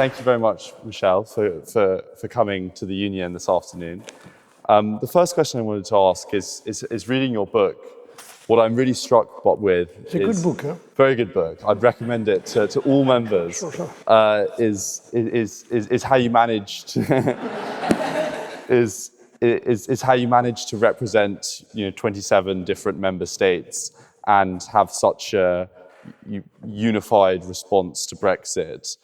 thank you very much, Michel, for coming to the Union this afternoon. The first question I wanted to ask is reading your book. What I'm really struck with it's a good book, huh? Very good book. I'd recommend it to all members. Sure. Is how you manage to is how you manage to represent 27 different member states and have such a unified response to Brexit,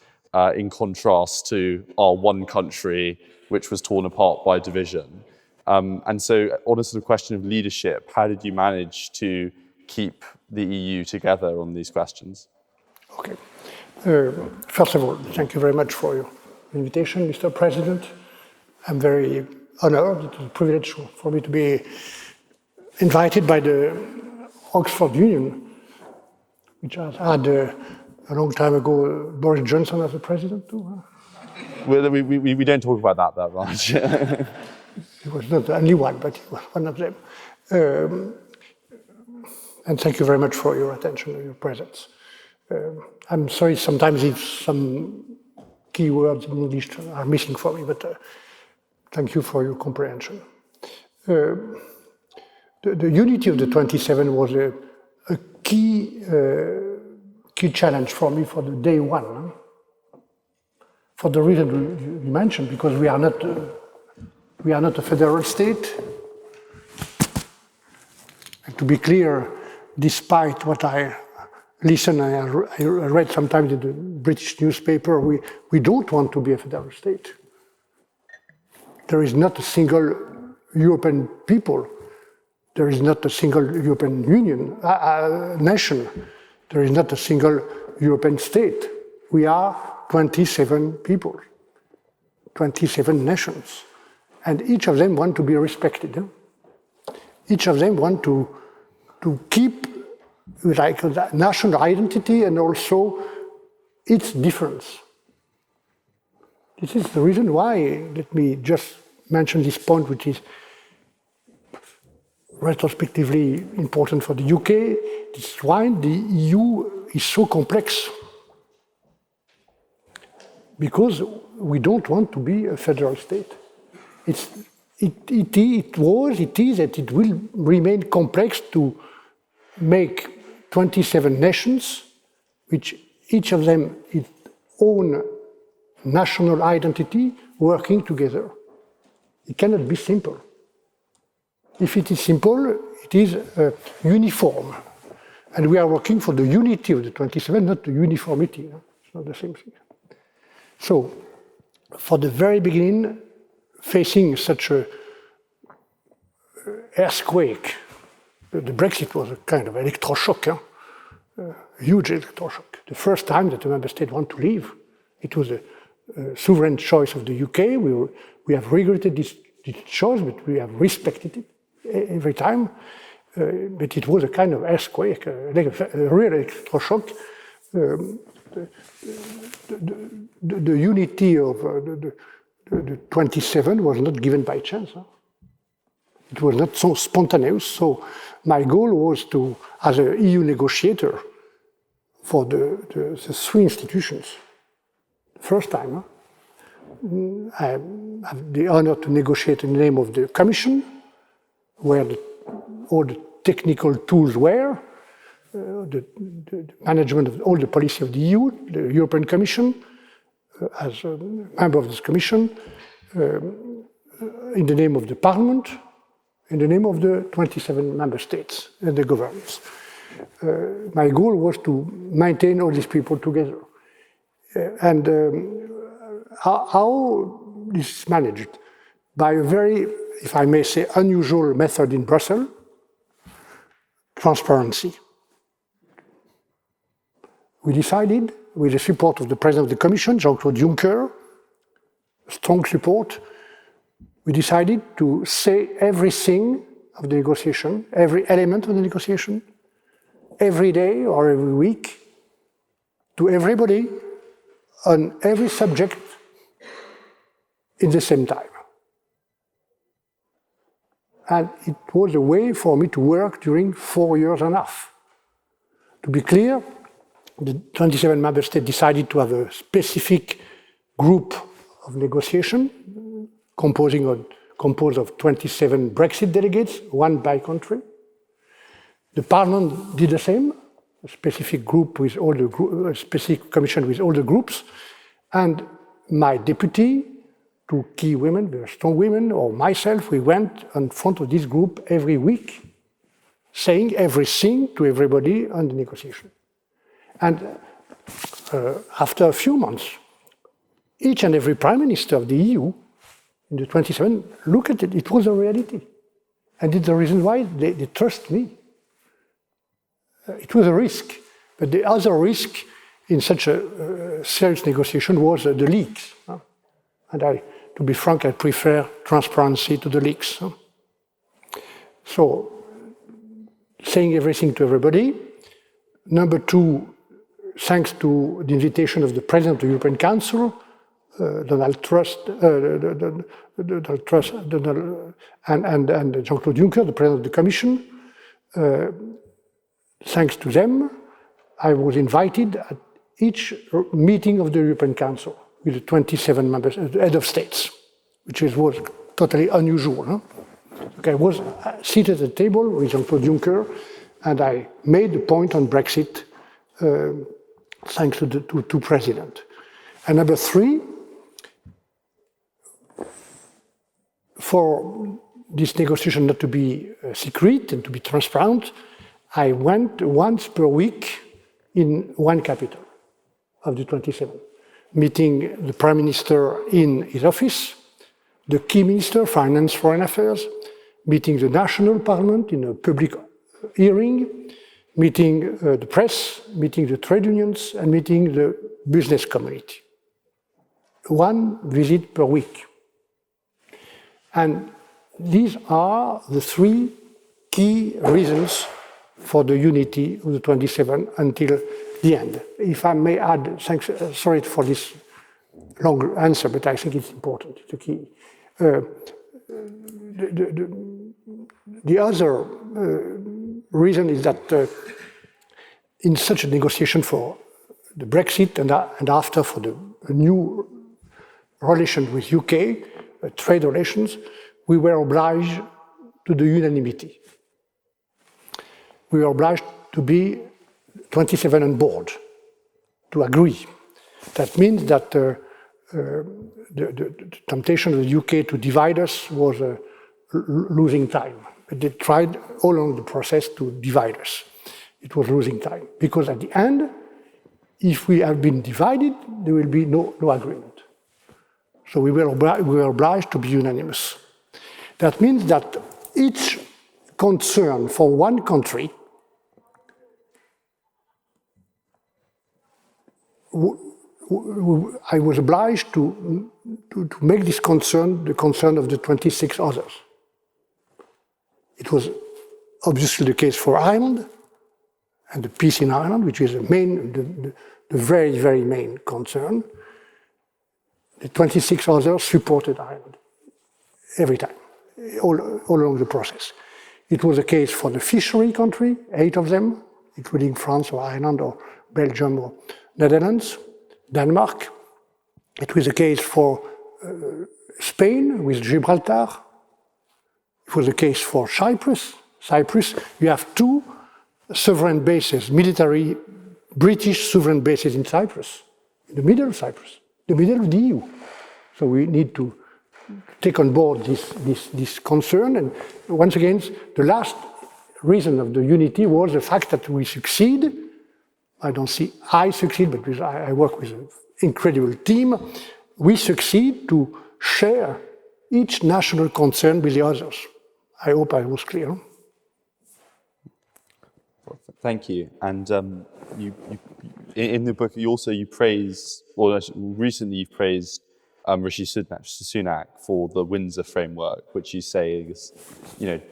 in contrast to our one country, which was torn apart by division. And so on a sort of question of leadership, how did you manage to keep the EU together on these questions? Okay. First of all, thank you very much for your invitation, Mr. President. I'm very honored. It is a privilege for me to be invited by the Oxford Union, which has had a long time ago Boris Johnson as the president too. We don't talk about that much. He was not the only one, but he was one of them. And thank you very much for your attention and your presence. I'm sorry sometimes if some key words in English are missing for me, but thank you for your comprehension. The unity of the 27 was a key challenge for me for the day one. For the reason you mentioned, because we are not a federal state. And to be clear, despite what I listen and I read sometimes in the British newspaper, we don't want to be a federal state. There is not a single European people. There is not a single European Union, nation. There is not a single European state. We are 27 people, 27 nations. And each of them want to be respected. Each of them want to keep like a national identity and also its difference. This is the reason why, let me just mention this point, which is retrospectively important for the UK. This is why the EU is so complex. Because we don't want to be a federal state. It is, and it will remain complex to make 27 nations, which each of them its own national identity, working together. It cannot be simple. If it is simple, it is uniform. And we are working for the unity of the 27, not the uniformity. It's not the same thing. So, for the very beginning, facing such a earthquake, the Brexit was a kind of electroshock, a huge electroshock. The first time that a member state wanted to leave, it was a sovereign choice of the UK. We have regretted this choice, but we have respected it every time. But it was a kind of earthquake, a real electroshock. The unity of the 27 was not given by chance. It was not so spontaneous. So my goal was to, as an EU negotiator for the three institutions, first time, I have the honor to negotiate in the name of the Commission, where all the technical tools were, the management of all the policy of the EU, the European Commission, as a member of this Commission, in the name of the Parliament, in the name of the 27 member states and the governments. My goal was to maintain all these people together. And how this is managed? By a very, if I may say, unusual method in Brussels, transparency. We decided, with the support of the President of the Commission, Jean-Claude Juncker, strong support, we decided to say everything of the negotiation, every element of the negotiation, every day or every week, to everybody, on every subject, in the same time. And it was a way for me to work during 4 years and a half. To be clear, the 27 member states decided to have a specific group of negotiation composed of 27 Brexit delegates, one by country. The Parliament did the same, a specific group with all the a specific commission with all the groups, and my deputy, two key women, very strong women, or myself, we went in front of this group every week, saying everything to everybody on the negotiation. And after a few months, each and every prime minister of the EU in the 27 looked at it. It was a reality. And it's the reason why they trust me. It was a risk. But the other risk in such a serious negotiation was the leaks. And to be frank, I prefer transparency to the leaks. So, saying everything to everybody. Number two, thanks to the invitation of the President of the European Council, Donald Tusk, and Jean-Claude Juncker, the President of the Commission. Thanks to them, I was invited at each meeting of the European Council with the 27 members, head of states, which was totally unusual. Huh? Okay, I was seated at the table with Jean-Claude Juncker, and I made the point on Brexit thanks to the two presidents. And number three, for this negotiation not to be secret and to be transparent, I went once per week in one capital of the 27, meeting the Prime Minister in his office, the key minister, finance, foreign affairs, meeting the national parliament in a public hearing, meeting the press, meeting the trade unions, and meeting the business community. One visit per week. And these are the three key reasons for the unity of the 27 until the end. If I may add, thanks, sorry for this long answer, but I think it's important, it's the key. The other reason is that in such a negotiation for the Brexit and after for the new relation with UK, trade relations, we were obliged to the unanimity. We were obliged to be 27 on board, to agree. That means that the temptation of the UK to divide us was losing time. They tried all along the process to divide us. It was losing time. Because at the end, if we have been divided, there will be no agreement. So we were obliged to be unanimous. That means that each concern for one country I was obliged to make this concern the concern of the 26 others. It was obviously the case for Ireland and the peace in Ireland, which is the very, very main concern. The 26 others supported Ireland every time, all along the process. It was the case for the fishery country, 8 of them, including France or Ireland or Belgium or Netherlands, Denmark. It was the case for Spain with Gibraltar. It was the case for Cyprus. You have 2 sovereign bases, military British sovereign bases in Cyprus, in the middle of Cyprus, the middle of the EU. So we need to take on board this concern. And once again, the last reason of the unity was the fact that we succeed. I don't see I succeed, but because I work with an incredible team. We succeed to share each national concern with the others. I hope I was clear. Thank you. And you in the book, you praise, or recently you've praised Rishi Sunak for the Windsor framework, which you say is,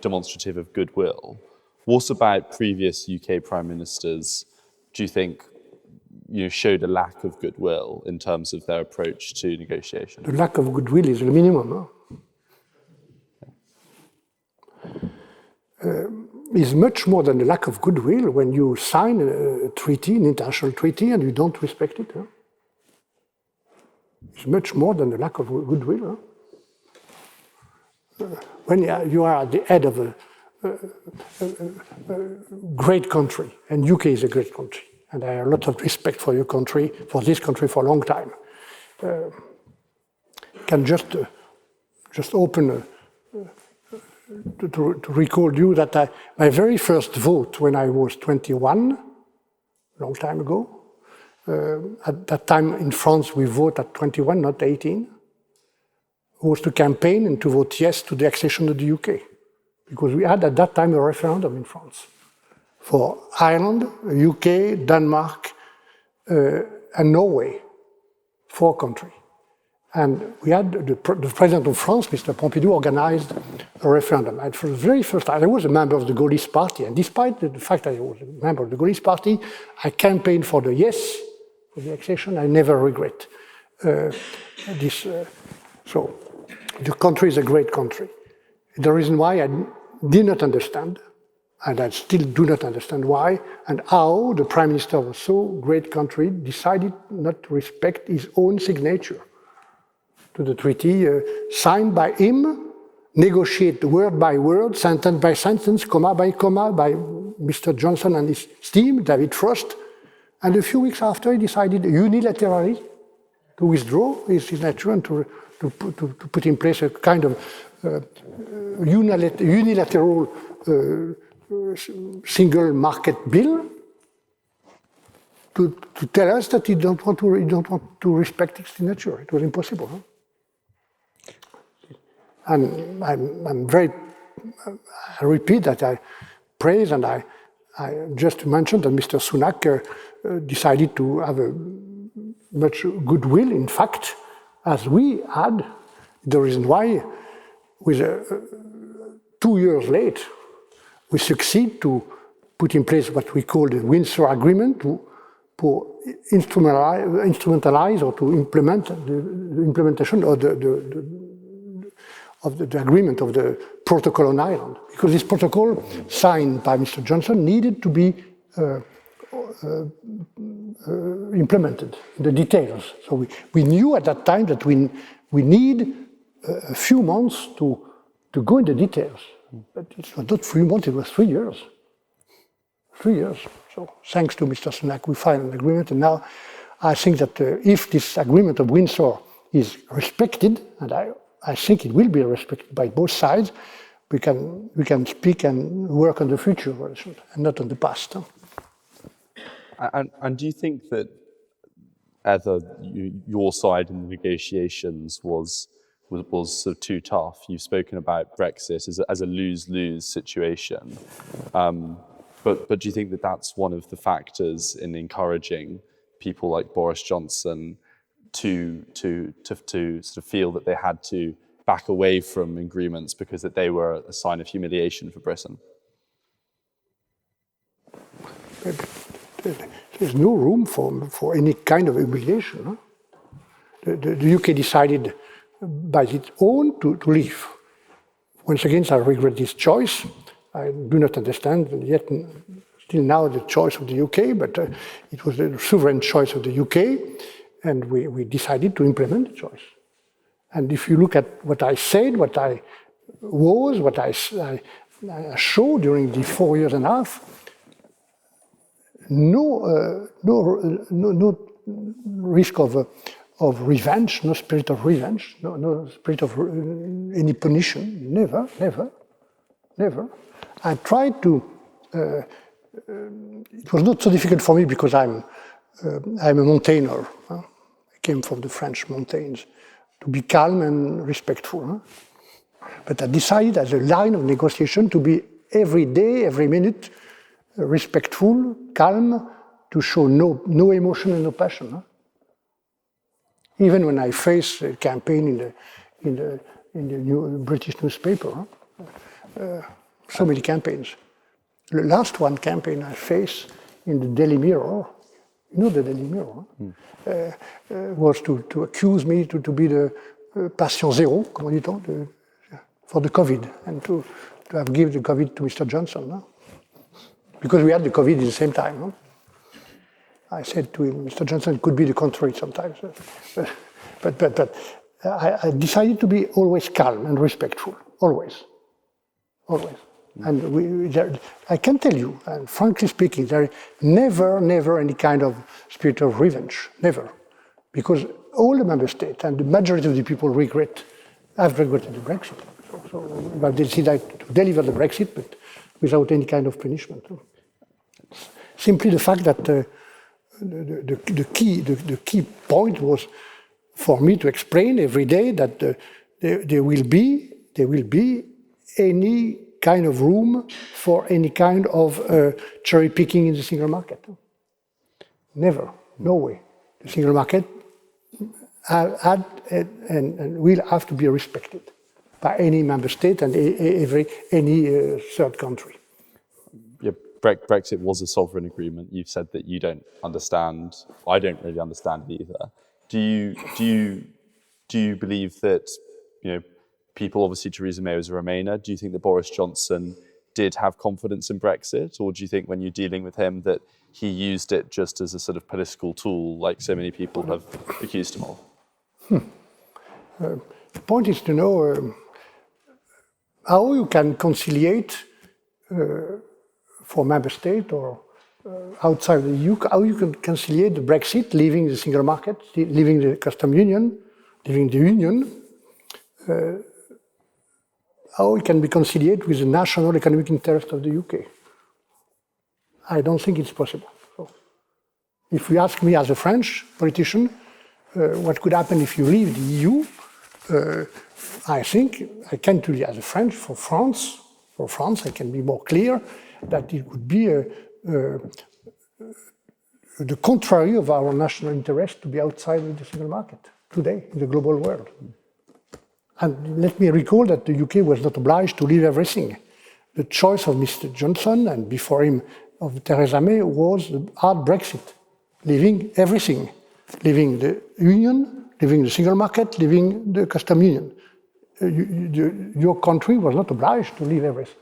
demonstrative of goodwill. What about previous UK prime ministers do you think showed a lack of goodwill in terms of their approach to negotiation? The lack of goodwill is the minimum. Is much more than the lack of goodwill when you sign a treaty, an international treaty, and you don't respect it. is much more than the lack of goodwill. When you are at the head of a great country, and UK is a great country, and I have a lot of respect for your country, for this country for a long time, can just open to recall you that my very first vote when I was 21, a long time ago, at that time in France we vote at 21, not 18, was to campaign and to vote yes to the accession of the UK. Because we had at that time a referendum in France for Ireland, UK, Denmark, and Norway, 4 countries. And we had the President of France, Mr. Pompidou, organized a referendum. And for the very first time, I was a member of the Gaullist Party. And despite the fact that I was a member of the Gaullist Party, I campaigned for the yes, for the accession. I never regret this. So the country is a great country. The reason why I did not understand, and I still do not understand why, and how the Prime Minister of a so great country decided not to respect his own signature to the treaty signed by him, negotiated word by word, sentence by sentence, comma by comma, by Mr. Johnson and his team, David Frost. And a few weeks after, he decided unilaterally to withdraw his signature and to put in place a kind of unilateral single market bill to tell us that he don't want to respect its signature. It was impossible. Huh? And I'm very, I repeat that I praise, and I just mentioned that Mr. Sunak decided to have a much goodwill, in fact, as we had. The reason why, with 2 years late, we succeed to put in place what we call the Windsor Agreement to instrumentalize or to implement the implementation of the agreement of the protocol on Ireland. Because this protocol, signed by Mr. Johnson, needed to be implemented in the details. So we knew at that time that we need a few months to go in the details. But it was not 3 months, it was 3 years. 3 years. So thanks to Mr. Sunak, we filed an agreement, and now I think that if this agreement of Windsor is respected, and I think it will be respected by both sides, we can speak and work on the future and not on the past. Huh? And do you think that either your side in the negotiations was sort of too tough? You've spoken about Brexit as a lose-lose situation, but do you think that that's one of the factors in encouraging people like Boris Johnson to sort of feel that they had to back away from agreements because that they were a sign of humiliation for Britain? There's no room for any kind of humiliation. Huh? The UK decided by its own to leave. Once again, I regret this choice. I do not understand yet, still now, the choice of the UK, but it was the sovereign choice of the UK, and we decided to implement the choice. And if you look at what I said, what I was, what I showed during the 4 years and a half, no risk of revenge, no spirit of revenge, no spirit of any punition, never. I tried to, it was not so difficult for me because I'm a mountainer. Huh? I came from the French mountains, to be calm and respectful. Huh? But I decided as a line of negotiation to be every day, every minute, respectful, calm, to show no emotion and no passion. Huh? Even when I face a campaign in the new British newspaper, so many campaigns. The last one campaign I faced in the Daily Mirror, you know the Daily Mirror, was to accuse me to be the patient zero, comment dit-on, for the COVID, and to have given the COVID to Mr. Johnson. Huh? Because we had the COVID at the same time. Huh? I said to him, Mr. Johnson, it could be the contrary sometimes. But But I decided to be always calm and respectful, always. And I can tell you, and frankly speaking, there is never any kind of spirit of revenge, never. Because all the member states and the majority of the people have regretted the Brexit. So they decided to deliver the Brexit, but without any kind of punishment. Simply the fact that the key point was for me to explain every day that there will be any kind of room for any kind of cherry picking in the single market. Never, no way. The single market had and will have to be respected by any member state and any third country. Yeah, Brexit was a sovereign agreement. You've said that you don't understand. I don't really understand it either. Do you believe that, people, obviously Theresa May was a Remainer. Do you think that Boris Johnson did have confidence in Brexit, or do you think when you're dealing with him that he used it just as a sort of political tool, like so many people have accused him of? The point is to know how you can conciliate for member state or outside the EU, how you can conciliate the Brexit, leaving the single market, leaving the custom union, leaving the union, how it can be conciliated with the national economic interest of the UK. I don't think it's possible. So, if you ask me as a French politician, what could happen if you leave the EU, I think I can tell you as a French, for France, I can be more clear that it would be the contrary of our national interest to be outside of the single market today in the global world. And let me recall that the UK was not obliged to leave everything. The choice of Mr. Johnson and before him of Theresa May was a hard Brexit, leaving everything, leaving the union, leaving the single market, leaving the custom union. Your country was not obliged to leave everything.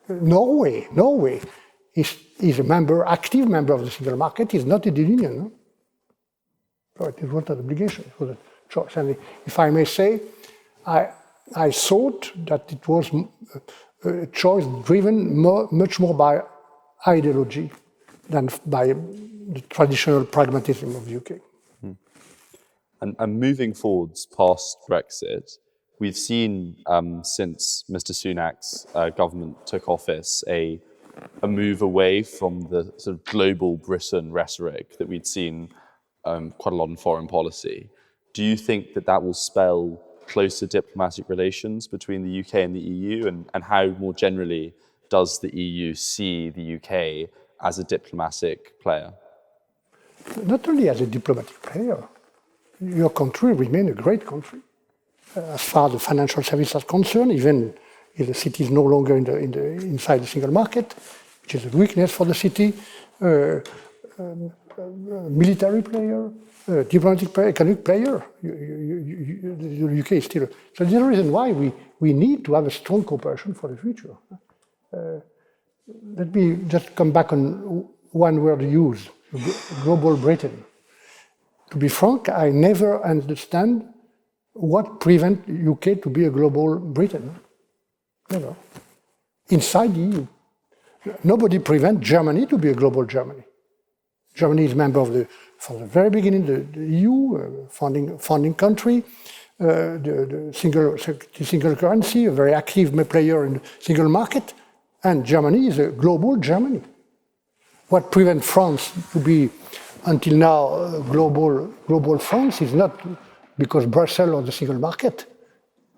Norway is a member, active member of the single market, is not in the union. No? So it was not an obligation, it was a choice. And if I may say, I thought that it was a choice driven much more by ideology than by the traditional pragmatism of the UK. And moving forwards past Brexit, we've seen since Mr. Sunak's government took office a move away from the sort of global Britain rhetoric that we'd seen quite a lot in foreign policy. Do you think that will spell closer diplomatic relations between the UK and the EU? And how more generally does the EU see the UK as a diplomatic player? Not only as a diplomatic player, your country remains a great country. As far as the financial services are concerned, even if the city is no longer inside the single market, which is a weakness for the city, military player, diplomatic player, economic player, the UK is still. So there's a reason why we need to have a strong cooperation for the future. Let me just come back on one word used, global Britain. To be frank, I never understand what prevents UK to be a global Britain. Never. Inside the EU. Nobody prevents Germany to be a global Germany. Germany is a member from the very beginning, the EU, founding country, the single currency, a very active player in the single market, and Germany is a global Germany. What prevents France to be, until now, global France is not because Brussels or the single market.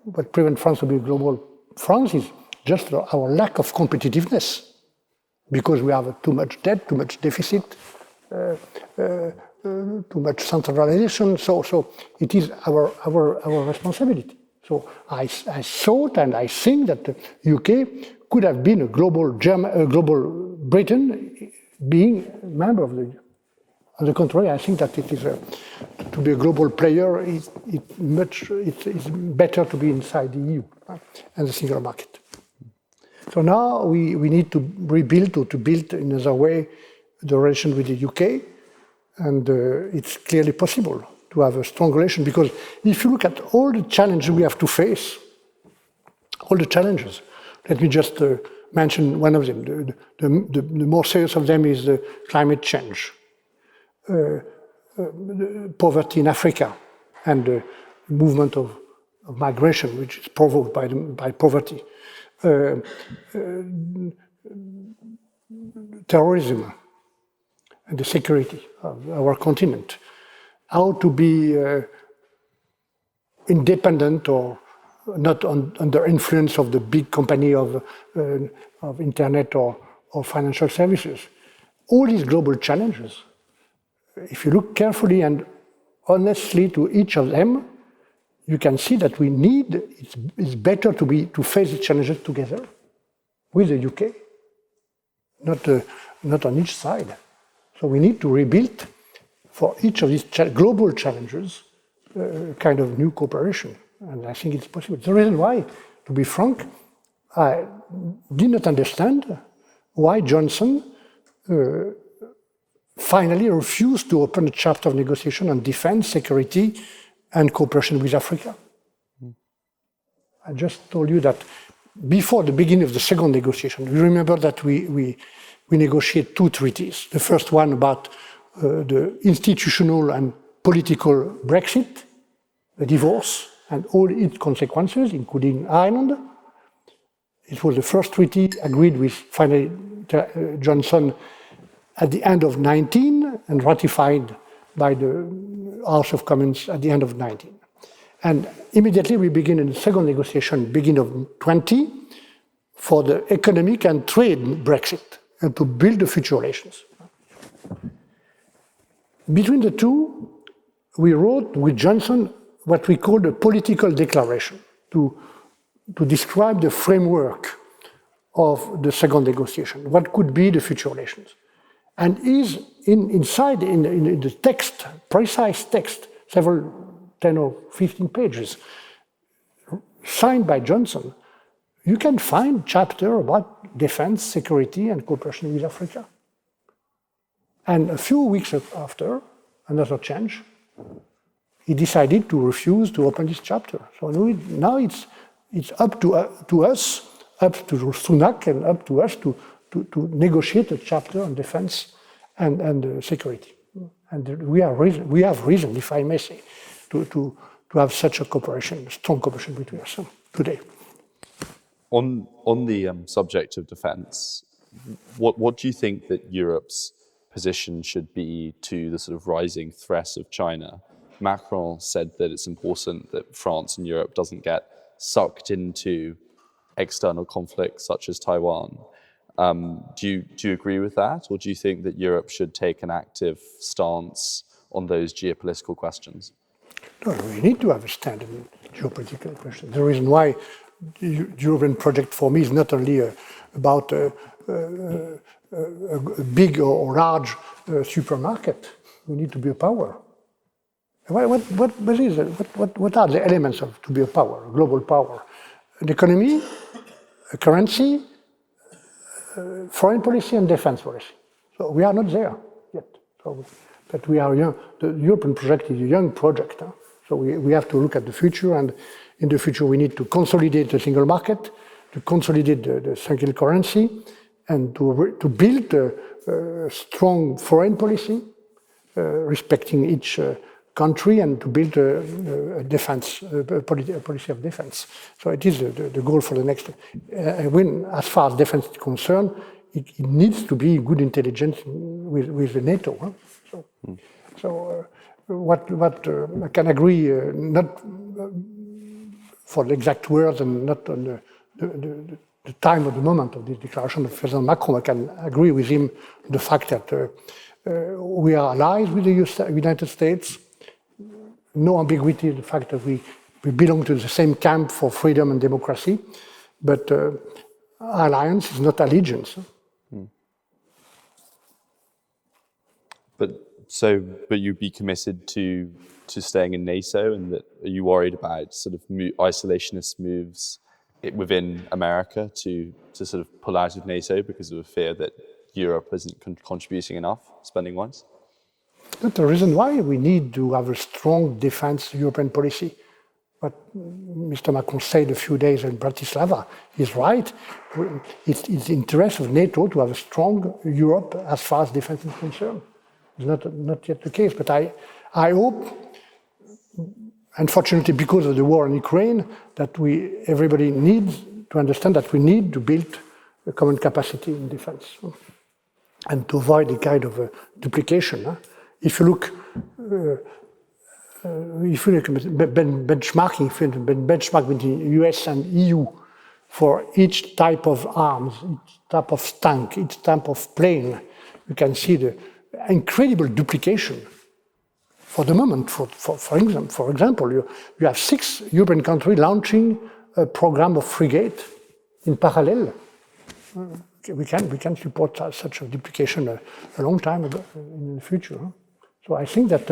What prevents France to be global France is just our lack of competitiveness, because we have too much debt, too much deficit, too much centralization. So it is our responsibility. So I thought and I think that the UK could have been a global Britain, being a member of the EU. On the contrary, I think that it is to be a global player. It's better to be inside the EU and the single market. So now we need to rebuild or to build in another way the relation with the UK, and it's clearly possible. to have a strong relation, because if you look at all the challenges we have to face, all the challenges, let me just mention one of them. The more serious of them is the climate change, poverty in Africa, and the movement of migration, which is provoked by poverty, terrorism, and the security of our continent. How to be independent or not under influence of the big company of internet or financial services. All these global challenges, if you look carefully and honestly to each of them, you can see that we need, it's better to face the challenges together with the UK, not on each side. So we need to rebuild for each of these global challenges kind of new cooperation. And I think it's possible. The reason why, to be frank, I did not understand why Johnson finally refused to open a chapter of negotiation on defense, security, and cooperation with Africa. I just told you that before the beginning of the second negotiation, you remember that we negotiated 2 treaties. The first one about the institutional and political Brexit, the divorce, and all its consequences, including Ireland. It was the first treaty agreed with finally Johnson at the end of 19 and ratified by the House of Commons at the end of 19. And immediately we begin in the second negotiation, beginning of 20, for the economic and trade Brexit, and to build the future relations. Between the two, we wrote with Johnson what we called a political declaration to describe the framework of the second negotiation, what could be the future relations. And is inside in the text, precise text, several 10 or 15 pages, signed by Johnson, you can find chapter about defense, security, and cooperation with Africa. And a few weeks after, another change, he decided to refuse to open this chapter. So now it's up to us, up to Sunak and up to us to negotiate a chapter on defense and security. And we have reason, if I may say, to have such a cooperation, strong cooperation between us today. On the subject of defense, what do you think that Europe's position should be to the sort of rising threat of China? Macron said that it's important that France and Europe doesn't get sucked into external conflicts such as Taiwan. Do you agree with that, or do you think that Europe should take an active stance on those geopolitical questions? No, we need to have a stand in geopolitical questions. The reason why the European project for me is not only about a big or large supermarket. We need to be a power. What are the elements to be a power, a global power? An economy, a currency, foreign policy, and defense policy. So we are not there yet. But we are young. The European project is a young project. So we have to look at the future, and in the future we need to consolidate the single market, to consolidate the single currency, and to build a strong foreign policy, respecting each country, and to build a defense, a policy of defense. So it is the goal for the next. As far as defense is concerned, it needs to be good intelligence with the NATO. So what I can agree, not for the exact words and not on the time or the moment of this declaration of President Macron, I can agree with him the fact that we are allies with the United States. No ambiguity in the fact that we belong to the same camp for freedom and democracy, but alliance is not allegiance. But you'd be committed to staying in NATO, and that are you worried about sort of isolationist moves within America to sort of pull out of NATO because of a fear that Europe isn't contributing enough spending-wise? not the reason why we need to have a strong defense European policy. But Mr. Macron said a few days in Bratislava, he's right. It's the interest of NATO to have a strong Europe as far as defense is concerned. It's not yet the case, but I hope, unfortunately because of the war in Ukraine, that everybody needs to understand that we need to build a common capacity in defense and to avoid the kind of duplication. If you look benchmark between the US and EU for each type of arms, each type of tank, each type of plane, you can see the incredible duplication. For the moment, for example, you have 6 European countries launching a program of frigate in parallel. We can support such a duplication a long time ago in the future. So I think that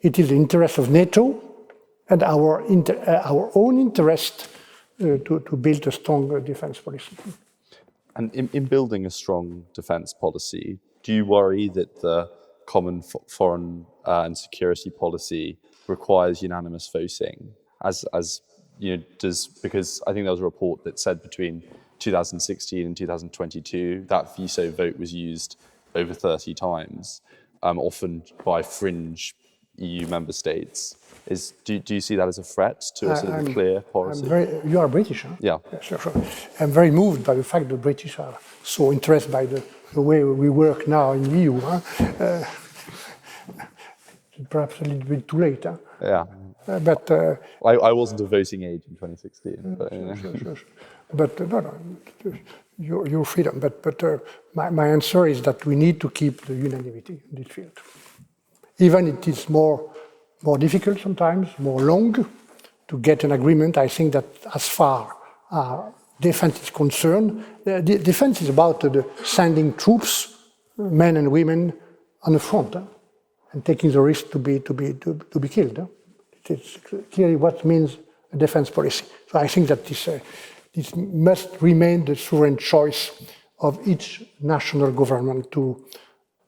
it is the interest of NATO and our own interest to build a strong defense policy. And in building a strong defense policy, do you worry that the common foreign and security policy requires unanimous voting? As you know, because I think there was a report that said between 2016 and 2022 that veto vote was used over 30 times, often by fringe EU member states. Do you see that as a threat to a sort of clear policy? You are British, huh? Yeah. Sure. I'm very moved by the fact that the British are so interested by the way we work now in the EU. Perhaps a little bit too late. Huh? Yeah. But I wasn't of voting age in 2016. But, sure. But no, your freedom. But my answer is that we need to keep the unanimity in this field. Even it is more difficult sometimes, more long to get an agreement. I think that as far as defense is concerned, defense is about sending troops, men and women, on the front and taking the risk to be killed. It is clearly what means a defense policy. So I think that this must remain the sovereign choice of each national government to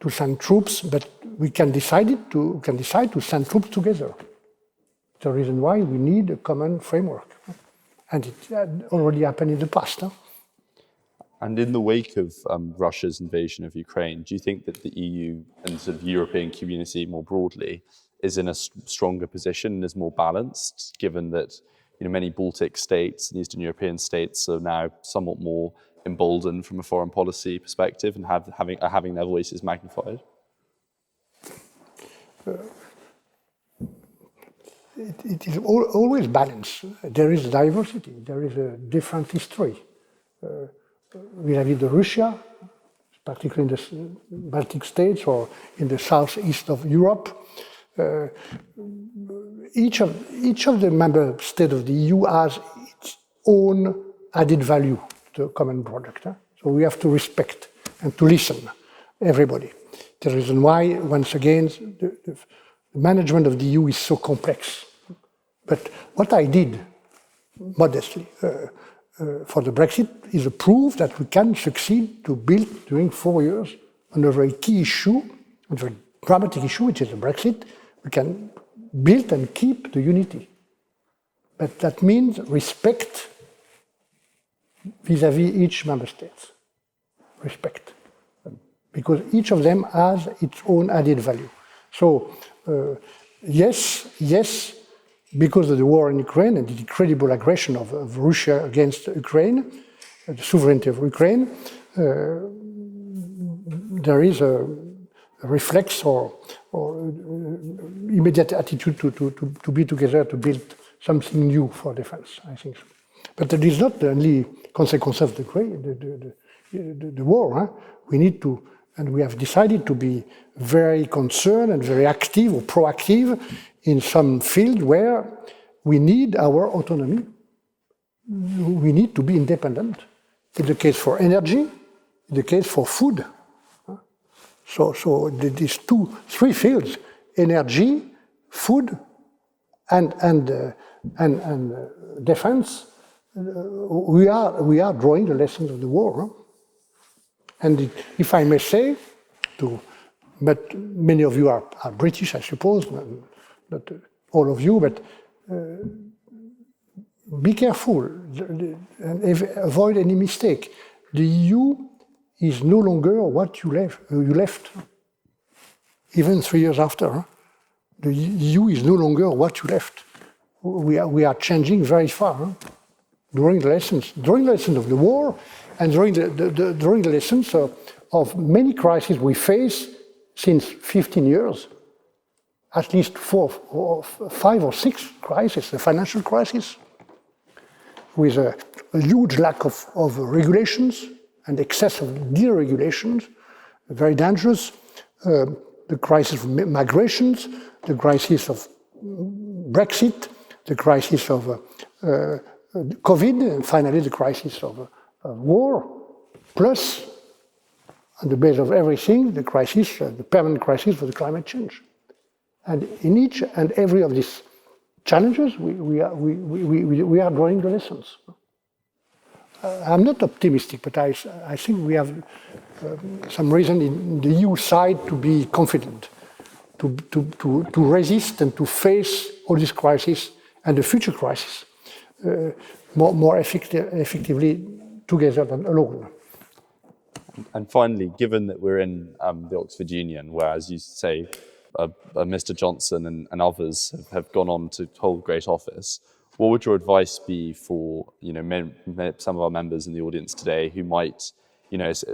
send troops, but we can decide to send troops together. The reason why we need a common framework, and it already happened in the past. Huh? And in the wake of Russia's invasion of Ukraine, do you think that the EU and sort of European community more broadly is in a stronger position and is more balanced, given that many Baltic states and Eastern European states are now somewhat more emboldened from a foreign policy perspective and having their voices magnified? It is always balanced. There is diversity. There is a different history. Vis-à-vis de Russia, particularly in the Baltic states or in the southeast of Europe, each of the member states of the EU has its own added value to the common product. So we have to respect and to listen, everybody. The reason why, once again, the management of the EU is so complex. But what I did, modestly, for the Brexit is a proof that we can succeed to build during 4 years on a very key issue, a very dramatic issue, which is the Brexit. We can build and keep the unity. But that means respect vis-à-vis each member state. Respect. Because each of them has its own added value. So, yes, because of the war in Ukraine and the incredible aggression of Russia against Ukraine, the sovereignty of Ukraine, there is a reflex or immediate attitude to be together to build something new for defense, I think so. But that is not the only consequence of the war. Huh? We need to, and we have decided to be very concerned and very active or proactive in some field where we need our autonomy. We need to be independent. It's the case for energy, it's the case for food. So these 3 fields, energy, food, and defense, we are drawing the lessons of the war. Huh? And if I may say, to but many of you are British, I suppose, not all of you, but be careful and avoid any mistake. The EU is no longer what you left. Even 3 years after, huh? The EU is no longer what you left. We are changing very far, huh? During the lessons of the war, and during the lessons of many crises we face since 15 years, at least 4 or 5 or 6 crises, the financial crisis, with a huge lack of regulations and excess of deregulations, very dangerous. The crisis of migrations, the crisis of Brexit, the crisis of COVID, and finally the crisis of war, plus, on the base of everything, the crisis, the permanent crisis for the climate change. And in each and every of these challenges, we are drawing the lessons. I'm not optimistic, but I think we have some reason in the EU side to be confident, to resist and to face all these crises and the future crisis more effectively together than alone. And finally, given that we're in the Oxford Union, where, as you say, Mr. Johnson and others have gone on to hold great office, what would your advice be for some of our members in the audience today who might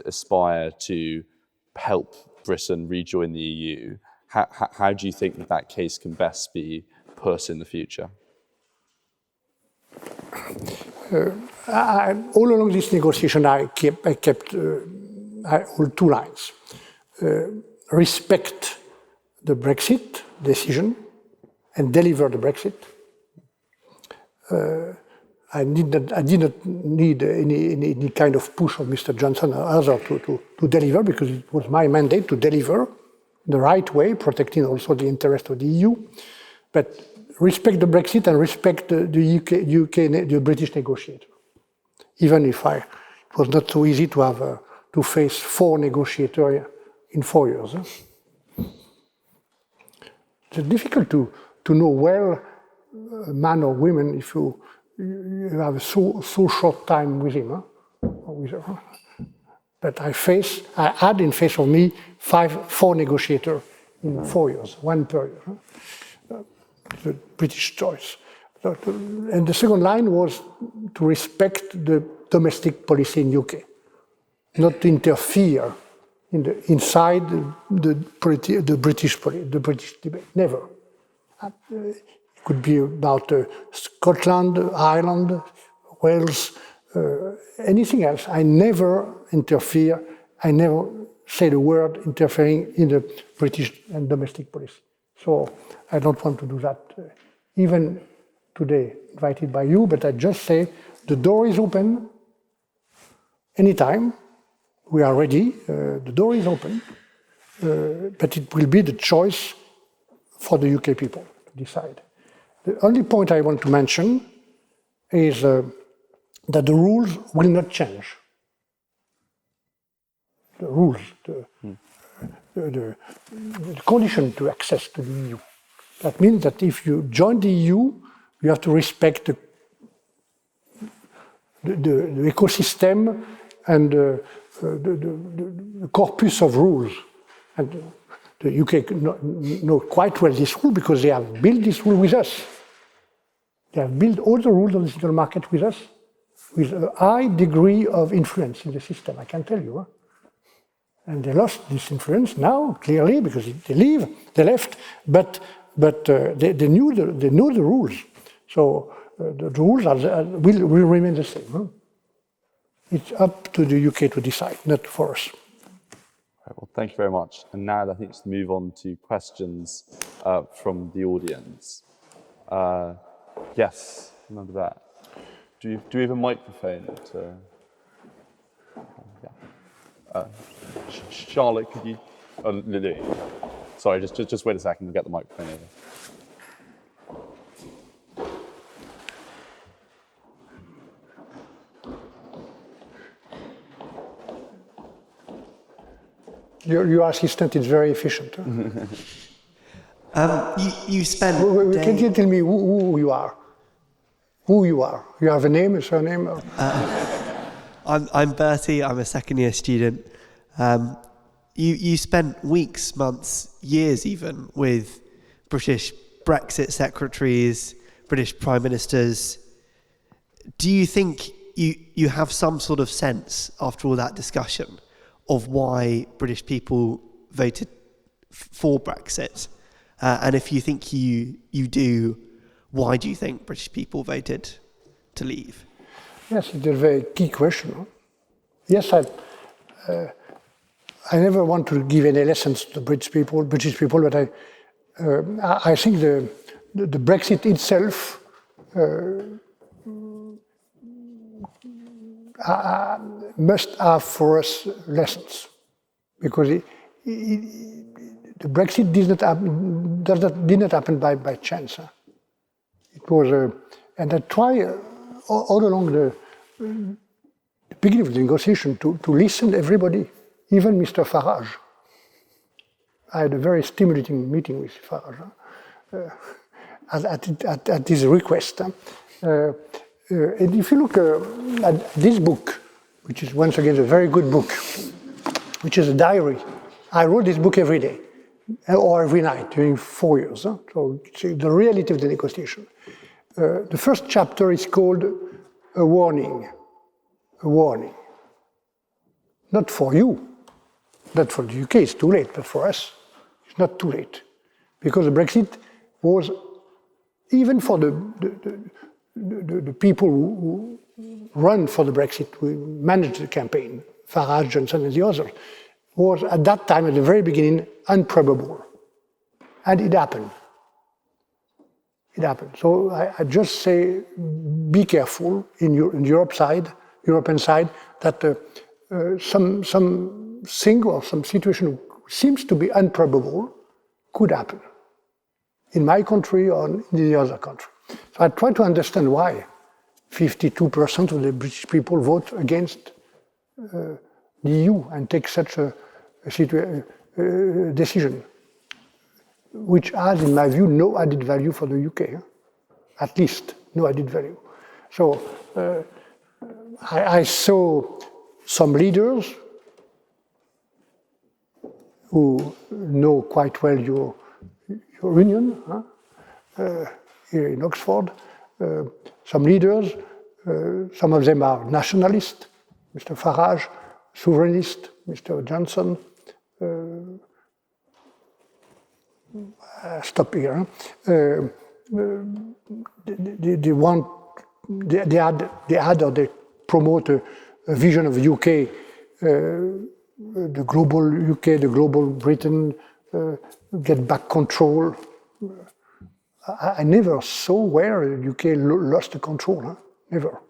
aspire to help Britain rejoin the EU? How do you think that case can best be put in the future? All along this negotiation, I kept hold 2 lines. Respect the Brexit decision and deliver the Brexit. I did not need any kind of push of Mr. Johnson or others to deliver, because it was my mandate to deliver the right way, protecting also the interest of the EU. But respect the Brexit and respect the British negotiator. Even if it was not so easy to have to face 4 negotiators in 4 years. It's difficult to know well a man or woman if you have so short time with him or with her. But I had in face of me 4 negotiators in 4 years, 1 per year. The British choice. And the second line was to respect the domestic policy in UK, not to interfere inside the British debate. Never. It could be about Scotland, Ireland, Wales, anything else. I never interfere. I never say the word interfering in the British and domestic policy. So I don't want to do that, even today, invited by you, but I just say the door is open anytime. We are ready. The door is open, but it will be the choice for the UK people to decide. The only point I want to mention is that the rules will not change. The rules, the condition to access to the EU. That means that if you join the EU, you have to respect the ecosystem and the corpus of rules. And the UK know quite well this rule because they have built this rule with us. They have built all the rules of the single market with us, with a high degree of influence in the system, I can tell you. And they lost this influence now, clearly, because they left, but they knew the rules. So the rules will remain the same. It's up to the UK to decide, not for us. Right, well, thank you very much. And now I think let's move on to questions from the audience. Yes, remember that. Do we have a microphone? Charlotte, could you? Lily. Sorry, just wait a second. We'll get the microphone over. Your assistant is very efficient. You spent. Can you tell me who you are? Who you are? You have a name, a surname? Or? I'm Bertie. I'm a second-year student. You spent weeks, months, years even with British Brexit secretaries, British prime ministers. Do you think you have some sort of sense, after all that discussion, of why British people voted for Brexit? And if you think you do, why do you think British people voted to leave? Yes, it's a very key question. Huh? Yes, I never want to give any lessons to British people, but I think the Brexit itself must have for us lessons, because the Brexit did not happen by chance. Huh? It was, and I try all along the beginning of the negotiation to listen to everybody, even Mr. Farage. I had a very stimulating meeting with Farage at his request. And if you look at this book, which is once again a very good book, which is a diary, I wrote this book every day or every night during 4 years. So it's the reality of the negotiation. The first chapter is called A Warning. A warning. Not for you, not for the UK, it's too late, but for us, it's not too late. Because the Brexit was, even for the people who run for the Brexit, who managed the campaign, Farage, Johnson, and the others, was at that time, at the very beginning, improbable. And it happened. It happened. So I just say, be careful in European side, that some thing or some situation seems to be improbable could happen in my country or in the other country. So I try to understand why 52% of the British people vote against the EU and take such a decision, which has, in my view, no added value for the UK. At least no added value. So I saw some leaders who know quite well your union here in Oxford. Some leaders, some of them are nationalists, Mr. Farage, sovereignist, Mr. Johnson. Stop here. They promote a vision of UK, the global UK, the global Britain, get back control. I never saw where the UK lost the control. Huh? Never.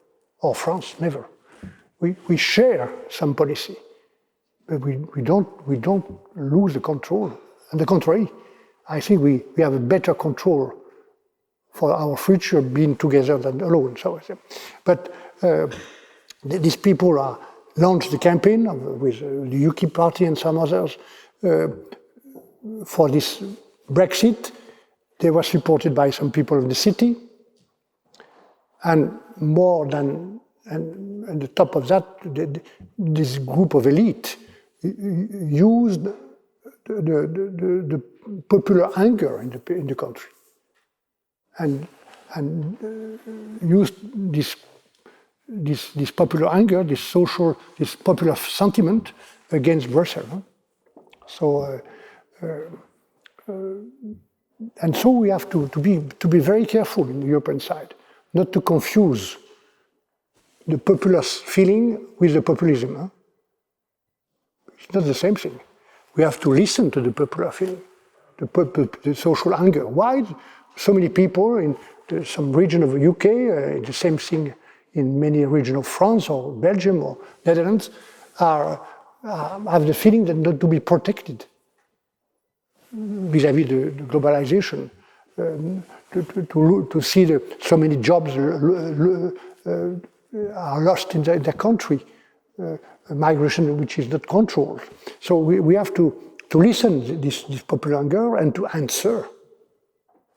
Or France, never. We share some policy, but we don't lose the control. On the contrary, I think we have a better control for our future being together than alone. So, but these people launched the campaign with the UKIP party and some others for this Brexit. They were supported by some people of the city, and more than, and on the top of that, this group of elite used the popular anger in the country, and used this popular anger, this popular sentiment against Brussels. So, and so we have to be very careful in the European side, not to confuse the populist feeling with the populism. Huh? It's not the same thing. We have to listen to the popular feeling, the social anger. Why so many people in some region of the UK, the same thing in many regions of France or Belgium or Netherlands, have the feeling that not to be protected vis-à-vis the globalization, to see so many jobs are lost in their country, migration which is not controlled. So we have to listen to this popular anger and to answer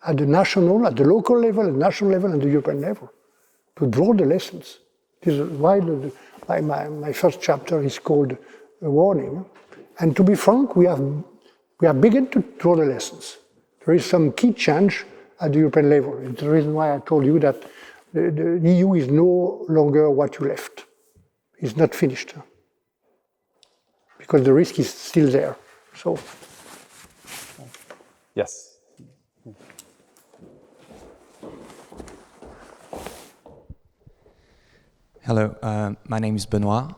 at the national, at the local level, at the national level, and the European level, to draw the lessons. This is why my first chapter is called A Warning. And to be frank, we have begun to draw the lessons. There is some key change at the European level. It's the reason why I told you that the EU is no longer what you left. It's not finished. Because the risk is still there. So. Yes. Hello, my name is Benoit.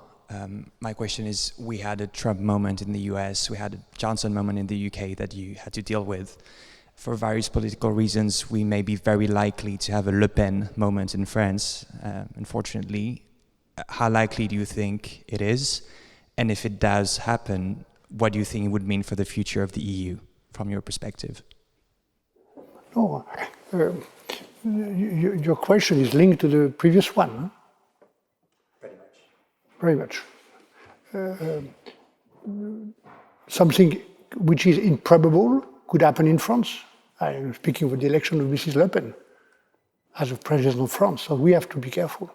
My question is, we had a Trump moment in the US, we had a Johnson moment in the UK that you had to deal with. For various political reasons, we may be very likely to have a Le Pen moment in France, unfortunately. How likely do you think it is? And if it does happen, what do you think it would mean for the future of the EU, from your perspective? No, your question is linked to the previous one. Huh? Very much. Something which is improbable could happen in France. I am speaking of the election of Mrs. Le Pen as a president of France, so we have to be careful.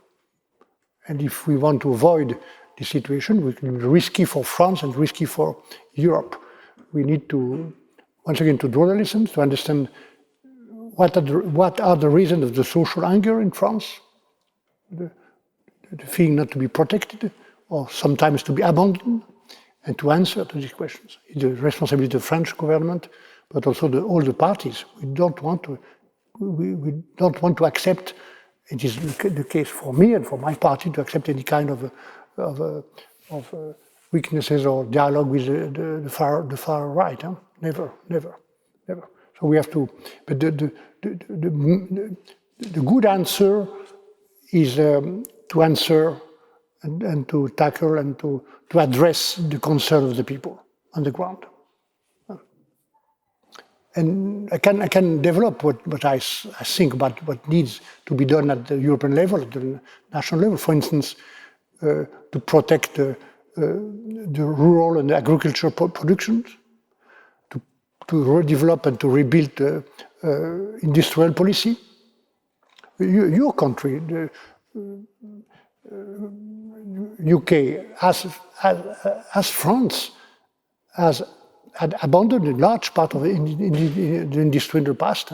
And if we want to avoid the situation, which will be risky for France and risky for Europe, we need to, once again, to draw the lessons, to understand what are the reasons of the social anger in France, the feeling not to be protected, or sometimes to be abandoned, and to answer to these questions. It's the responsibility of the French government, but also all the parties. We don't want to accept, it is the case for me and for my party, to accept any kind of weaknesses or dialogue with the far right. Huh? Never. So we have to, but the good answer is to answer and to tackle and to address the concern of the people on the ground. And I can develop what I think about what needs to be done at the European level, at the national level. For instance, to protect the rural and agricultural productions, to redevelop and to rebuild the industrial policy. Your country, the UK, as France, had abandoned a large part of the industry in the past,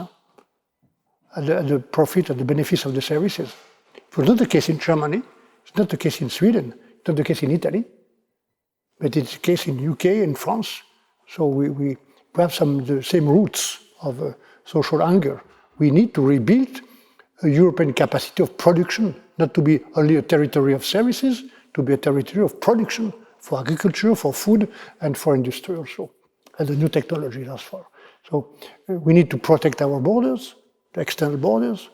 at the profit and the benefits of the services. It was not the case in Germany, it's not the case in Sweden, it's not the case in Italy, but it's the case in UK and France. So we have the same roots of social anger. We need to rebuild a European capacity of production, not to be only a territory of services, to be a territory of production for agriculture, for food, and for industry also, and the new technologies as far. So we need to protect our borders, the external borders.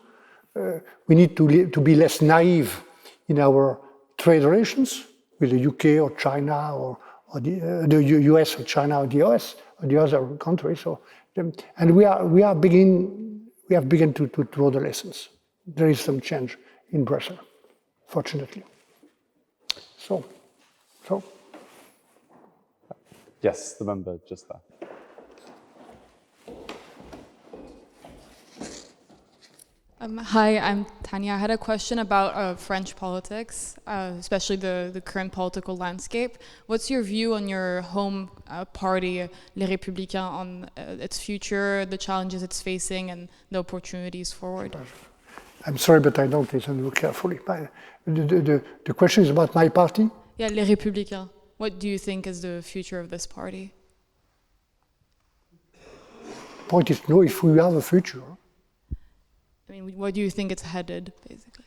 We need to be less naive in our trade relations with the UK or China or the US or China or the US or the other countries. So, and we have begun to draw the lessons. There is some change in Brussels, fortunately. So. Yes, the member just there. Hi, I'm Tanya. I had a question about French politics, especially the current political landscape. What's your view on your home party, Les Républicains, on its future, the challenges it's facing, and the opportunities forward? I'm sorry, but I don't listen carefully. The question is about my party? Yeah, Les Républicains. What do you think is the future of this party? The point is, no, if we have a future. I mean, where do you think it's headed, basically?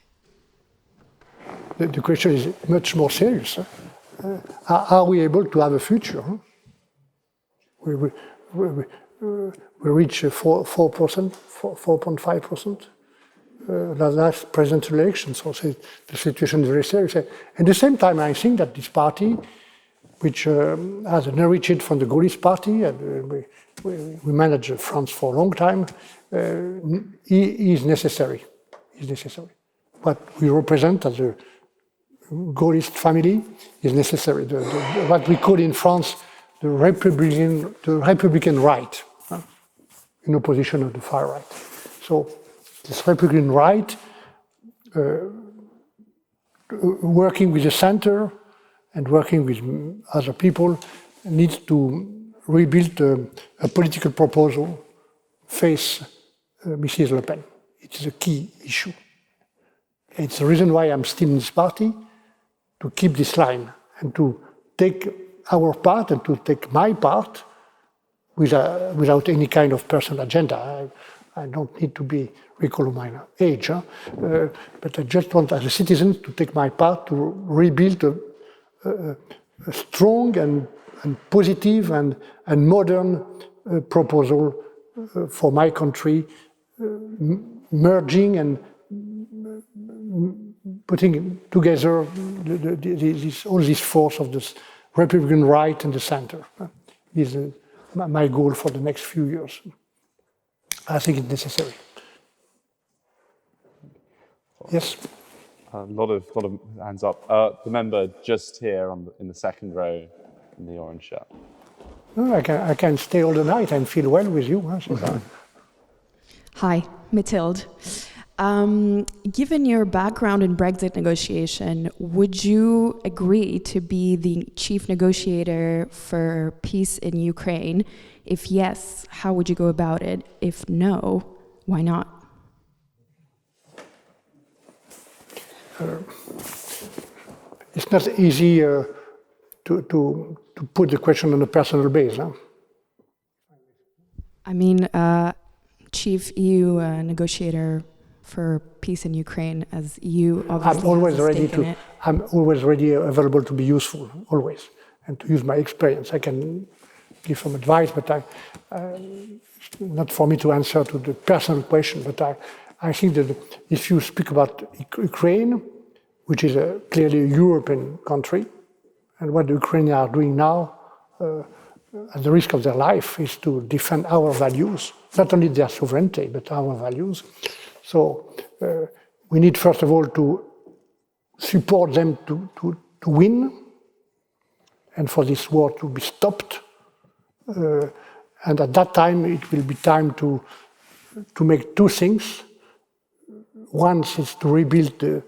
The question is much more serious. Are we able to have a future? We reach 4%, 4.5%. The last presidential election, so the situation is very serious. At the same time, I think that this party, which has inherited from the Gaullist party, and we managed France for a long time, is necessary. What we represent as Gaullist family is necessary. What we call in France the Republican right, in opposition to the far right. So this Republican right, working with the center and working with other people, needs to rebuild a political proposal, face Mrs. Le Pen. It is a key issue. It's the reason why I'm still in this party, to keep this line and to take our part and to take my part without any kind of personal agenda. I don't need to be recall my age, but I just want, as a citizen, to take my part to rebuild a strong and positive and modern proposal for my country, merging and putting together all this force of this Republican right and the center is my goal for the next few years. I think it's necessary. Yes? A lot of hands up. The member just here in the second row in the orange shirt. No, I can stay all the night and feel well with you. Huh? Hi, Mathilde. Given your background in Brexit negotiation, would you agree to be the chief negotiator for peace in Ukraine? If yes, how would you go about it? If no, why not? It's not easy to put the question on a personal base. Huh? I mean, chief EU negotiator for peace in Ukraine, as EU obviously I'm always has a ready stake in it. I'm always ready, available to be useful, always, and to use my experience. I can give some advice, but not for me to answer to the personal question. But I think that if you speak about Ukraine, which is clearly a European country, and what the Ukrainians are doing now, at the risk of their life, is to defend our values, not only their sovereignty, but our values. So we need, first of all, to support them to win, and for this war to be stopped. And at that time, it will be time to make two things. One is to rebuild the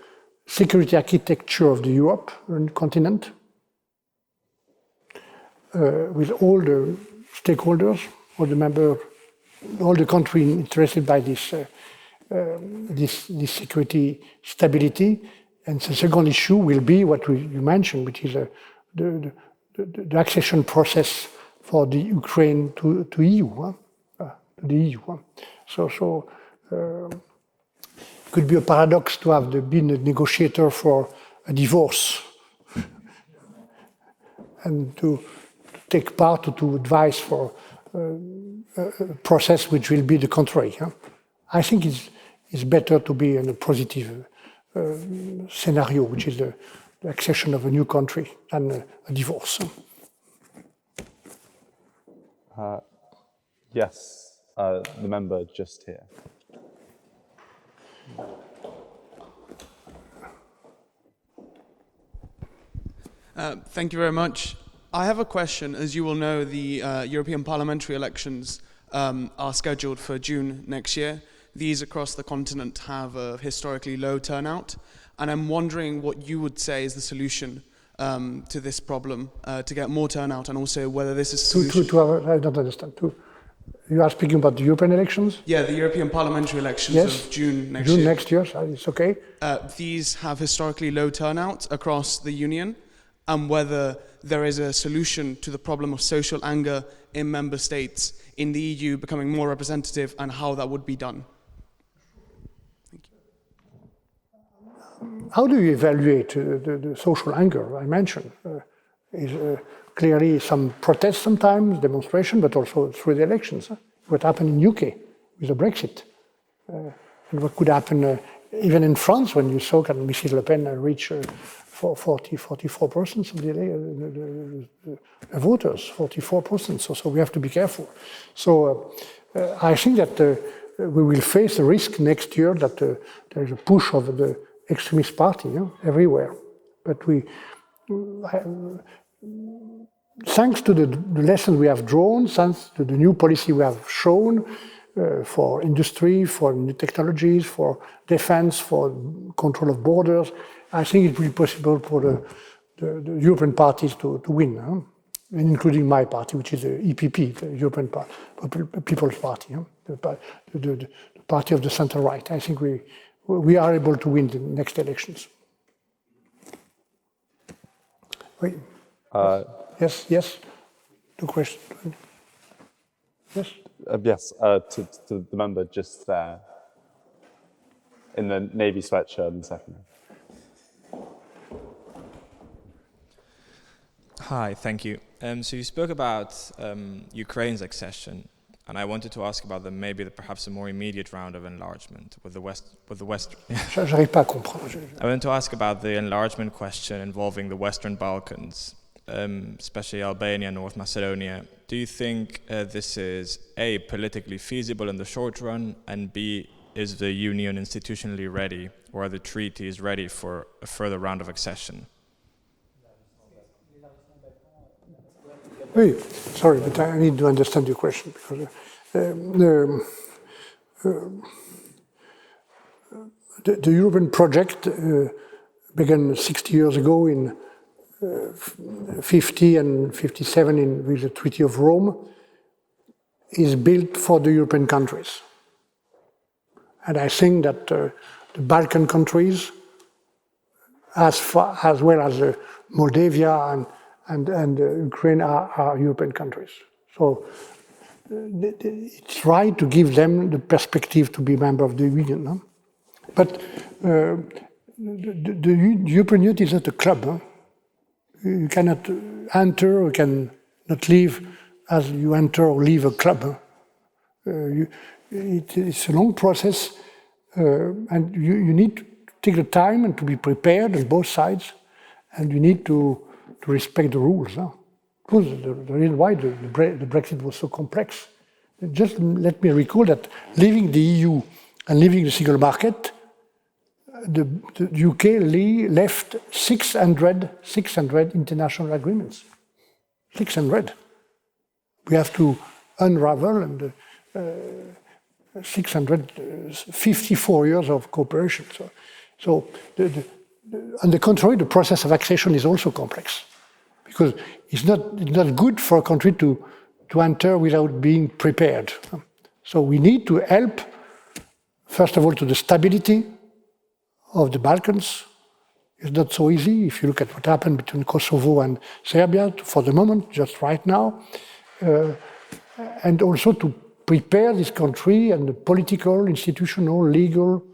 security architecture of the European continent, with all the stakeholders, all the members, all the countries interested by this security stability. And the second issue will be what you mentioned, which is the accession process for the Ukraine to EU, to the EU. So it could be a paradox to have been a negotiator for a divorce and to take part, to advise for a process which will be the contrary. I think it's better to be in a positive scenario, which is the accession of a new country, than a divorce. Yes, the member just here. Thank you very much. I have a question. As you will know, the European parliamentary elections are scheduled for June next year. These across the continent have a historically low turnout, and I'm wondering what you would say is the solution to this problem, to get more turnout, and also whether this is I don't understand. You are speaking about the European elections? Yeah, the European parliamentary elections of June next year. June next year, it's okay. These have historically low turnout across the Union, and whether there is a solution to the problem of social anger in member states in the EU becoming more representative, and how that would be done. Thank you. How do you evaluate the social anger I mentioned? Is clearly some protests sometimes, demonstration, but also through the elections. What happened in UK with the Brexit, and what could happen even in France when you saw that Michel Le Pen reach 44% of the voters, 44%. So we have to be careful. So I think that we will face the risk next year that there is a push of the extremist party everywhere. But thanks to the lessons we have drawn, thanks to the new policy we have shown for industry, for new technologies, for defense, for control of borders, I think it will be possible for the European parties to win, including my party, which is the EPP, the European People's Party, the party of the center-right. I think we are able to win the next elections. Wait. Yes. The question. Yes. Yes. To the member just there, in the navy sweatshirt in the second. Hi, thank you. So you spoke about Ukraine's accession, and I wanted to ask about perhaps a more immediate round of enlargement with the West. J'arrive pas à comprendre. I want to ask about the enlargement question involving the Western Balkans, especially Albania, North Macedonia. Do you think this is A, politically feasible in the short run, and B, is the Union institutionally ready, or are the treaties ready for a further round of accession? Sorry, but I need to understand your question, because the European project began 60 years ago in 50 and 57 with the Treaty of Rome, is built for the European countries. And I think that the Balkan countries, as well as Moldavia and Ukraine are European countries. So it's right to give them the perspective to be a member of the Union. No? But the European Union is not a club. Huh? You cannot enter or cannot leave as you enter or leave a club. Huh? It's a long process, and you need to take the time and to be prepared on both sides, and you need to respect the rules. Huh? It was the reason why the Brexit was so complex. Just let me recall that leaving the EU and leaving the single market, the UK left 600 international agreements. 600. We have to unravel and 654 years of cooperation. So on the contrary, the process of accession is also complex, because it's not good for a country to enter without being prepared. So we need to help, first of all, to the stability of the Balkans. It's not so easy if you look at what happened between Kosovo and Serbia for the moment, just right now, and also to prepare this country and the political, institutional, legal,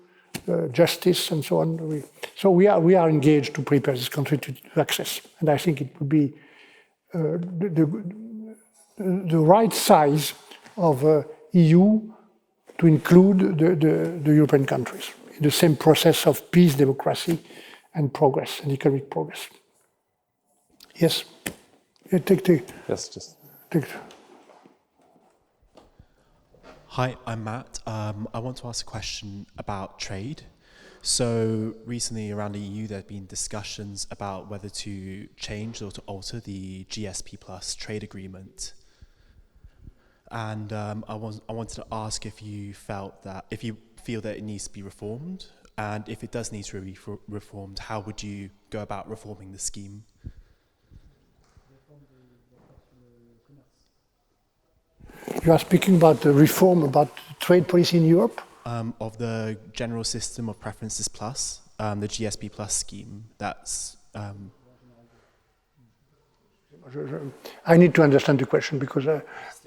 justice and so on. So we are engaged to prepare this country to access, and I think it would be the right size of EU to include the European countries in the same process of peace, democracy, and progress, and economic progress. Yes. Yes, just. Hi, I'm Matt. I want to ask a question about trade. So recently around the EU, there have been discussions about whether to change or to alter the GSP Plus trade agreement. And I wanted to ask if you feel that it needs to be reformed, and if it does need to be reformed, how would you go about reforming the scheme? You are speaking about the reform about trade policy in Europe? Of the general system of preferences plus, the GSP Plus scheme. That's. I need to understand the question, because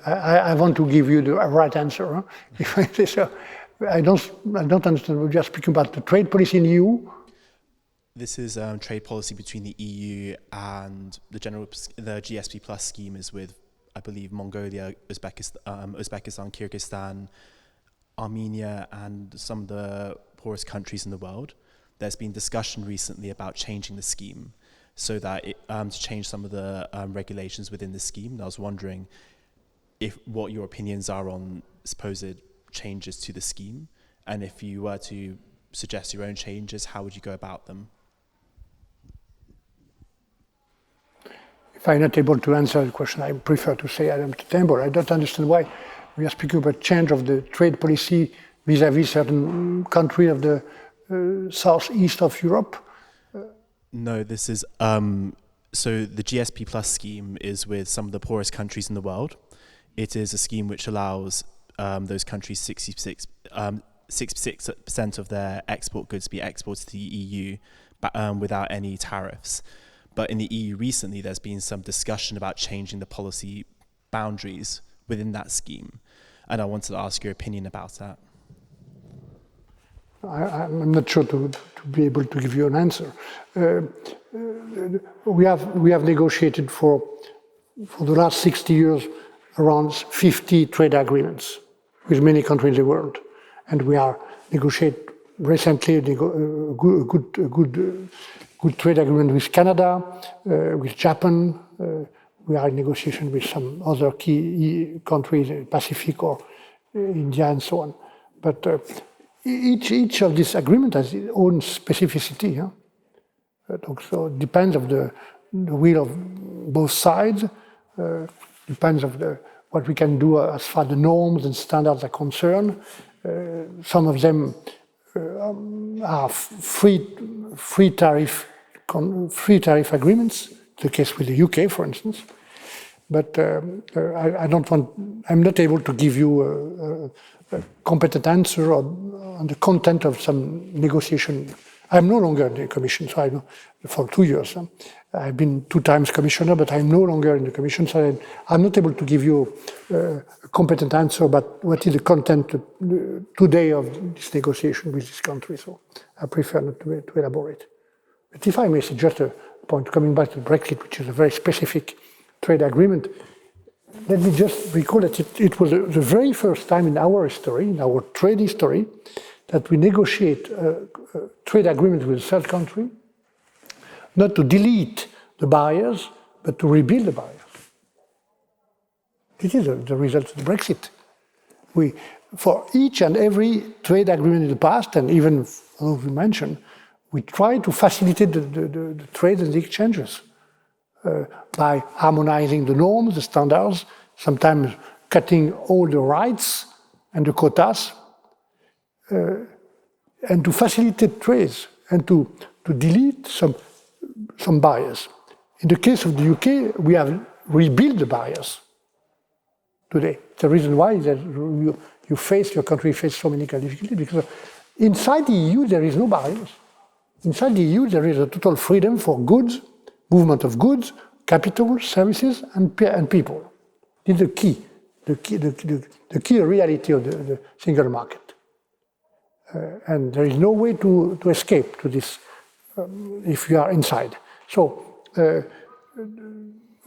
I want to give you the right answer. Huh? If I say so, I don't understand. We're just speaking about the trade policy in the EU. This is trade policy between the EU and the GSP Plus scheme is with, I believe, Mongolia, Uzbekistan, Kyrgyzstan, Armenia, and some of the poorest countries in the world. There's been discussion recently about changing the scheme so that to change some of the regulations within the scheme. And I was wondering what your opinions are on supposed changes to the scheme, and if you were to suggest your own changes, how would you go about them? if I'm not able to answer the question, I prefer to say Adam to Temple. I don't understand why we are speaking about change of the trade policy vis-à-vis certain country of the southeast of Europe. No, this is so the GSP Plus scheme is with some of the poorest countries in the world. It is a scheme which allows those countries 66% of their export goods to be exported to the EU without any tariffs. But in the EU recently, there's been some discussion about changing the policy boundaries within that scheme. And I wanted to ask your opinion about that. I'm not sure to be able to give you an answer. We have negotiated for the last 60 years around 50 trade agreements with many countries in the world, and we are negotiate recently a good trade agreement with Canada, with Japan. We are in negotiation with some other key countries, Pacific or India and so on. But each of these agreements has its own specificity. Huh? It also depends of the will of both sides, depends of what we can do as far as the norms and standards are concerned. Some of them are free tariff agreements, the case with the UK, for instance. But I'm not able to give you a competent answer on the content of some negotiation. I'm no longer in the Commission, so I know for 2 years. I've been 2 times Commissioner, but I'm no longer in the Commission, so I'm not able to give you a competent answer about what is the content today of this negotiation with this country. So I prefer not to elaborate. But if I may suggest a point, coming back to Brexit, which is a very specific trade agreement, let me just recall that it was the very first time in our history, in our trade history, that we negotiate a trade agreement with a third country, not to delete the barriers, but to rebuild the barriers. This is the result of Brexit. For each and every trade agreement in the past, and even as we mentioned, we try to facilitate the trade and the exchanges by harmonizing the norms, the standards, sometimes cutting all the rights and the quotas, and to facilitate trades and to delete some barriers. In the case of the UK, we have rebuilt the barriers today. The reason why is that your country face so many difficulties, because inside the EU there is no barriers. Inside the EU there is a total freedom for goods, movement of goods, capital, services, and people. This is the key reality of the single market. And there is no way to escape to this if you are inside. So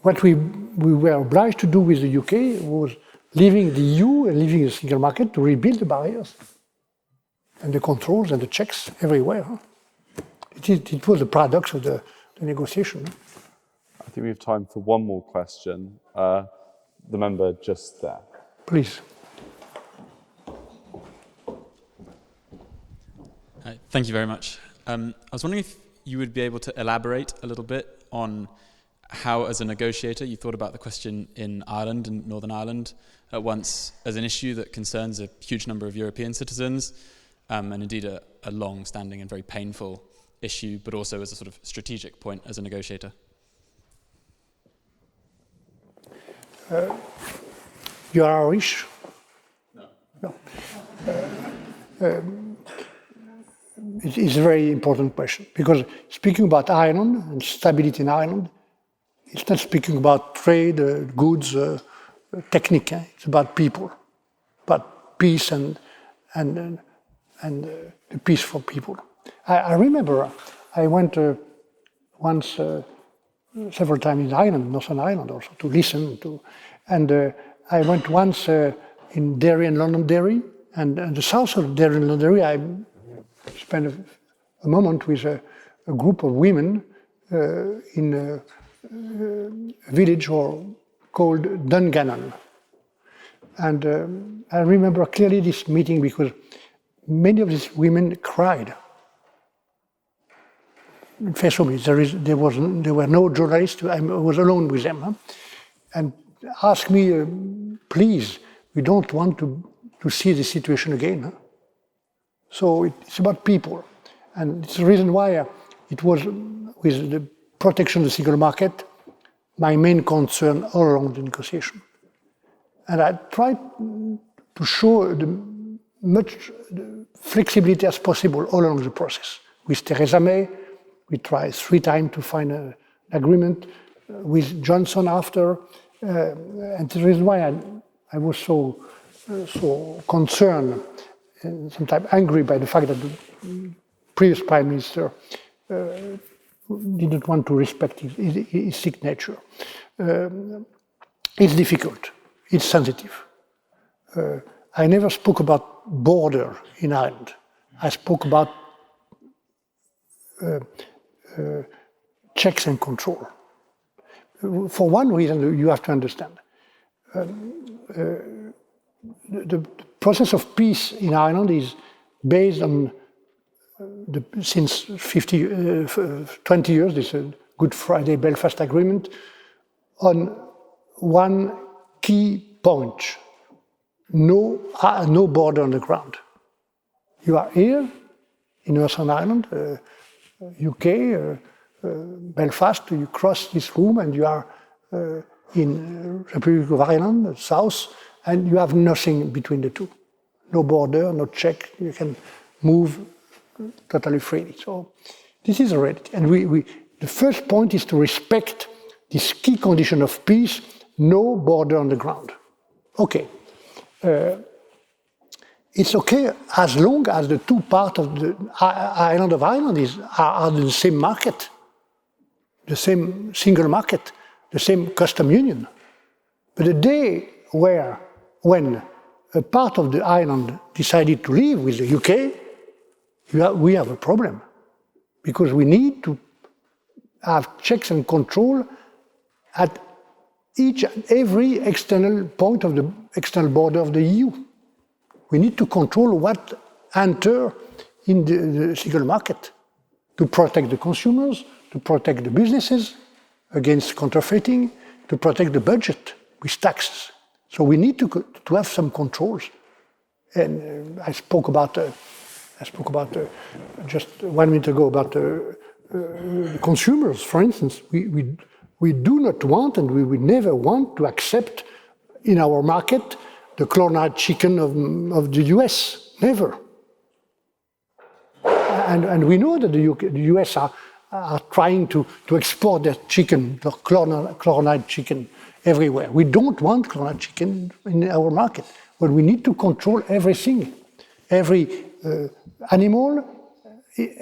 what we were obliged to do with the UK was leaving the EU and leaving the single market to rebuild the barriers and the controls and the checks everywhere. Huh? It was the paradox of the negotiation. Huh? I think we have time for one more question. The member just there. Please. Hi, thank you very much. I was wondering if you would be able to elaborate a little bit on how, as a negotiator, you thought about the question in Ireland and Northern Ireland at once as an issue that concerns a huge number of European citizens, and indeed a long-standing and very painful issue, but also as a sort of strategic point as a negotiator. You are Irish? No. It is a very important question, because speaking about Ireland and stability in Ireland, it's not speaking about trade, goods, technique. It's about people, about peace and the peace for people. I remember I went once several times in Ireland, Northern Ireland also, to listen to, and I went once in Derry and Londonderry, and the south of Derry and Londonderry, I spent a moment with a group of women in a village called Dungannon. And I remember clearly this meeting because many of these women cried. face me, there were no journalists. I was alone with them, and asked me, please, we don't want to see the situation again. So it's about people, and it's the reason why it was with the protection of the single market my main concern all along the negotiation. And I tried to show much flexibility as possible all along the process. With Theresa May, we tried 3 times to find an agreement. With Johnson after, and the reason why I was so concerned and sometimes angry by the fact that the previous Prime Minister didn't want to respect his signature. It's difficult. It's sensitive. I never spoke about border in Ireland. I spoke about checks and control. For one reason, you have to understand. The process of peace in Ireland is based on, since 20 years, this Good Friday Belfast Agreement, on one key point: no border on the ground. You are here in Northern Ireland, UK, Belfast, you cross this room and you are in Republic of Ireland, south, and you have nothing between the two. No border, no check, you can move totally freely. So this is a reality. And the first point is to respect this key condition of peace: no border on the ground. Okay. It's okay as long as the two parts of the island of Ireland are the same market, the same single market, the same custom union. But the day when a part of the island decided to leave with the UK, we have a problem, because we need to have checks and control at each and every external point of the external border of the EU. We need to control what enter in the single market to protect the consumers, to protect the businesses against counterfeiting, to protect the budget with taxes. So we need to have some controls. And I spoke about just 1 minute ago about the consumers, for instance. We do not want, and we will never want, to accept in our market the cloned chicken of the US. Never. And we know that the US are trying to export their chicken, the cloned chicken, everywhere. We don't want cloned chicken in our market, but we need to control everything. Every animal,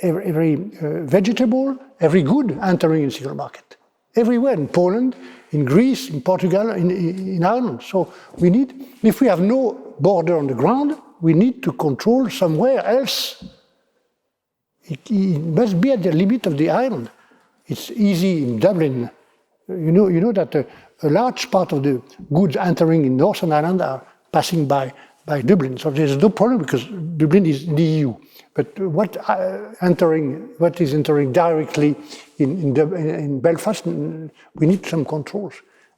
every vegetable, every good entering in the single market. Everywhere, in Poland, in Greece, in Portugal, in Ireland. So we need, if we have no border on the ground, we need to control somewhere else. It must be at the limit of the island. It's easy in Dublin. You know that a large part of the goods entering in Northern Ireland are passing by Dublin. So there's no problem because Dublin is in the EU. But what is entering directly in Belfast, we need some controls.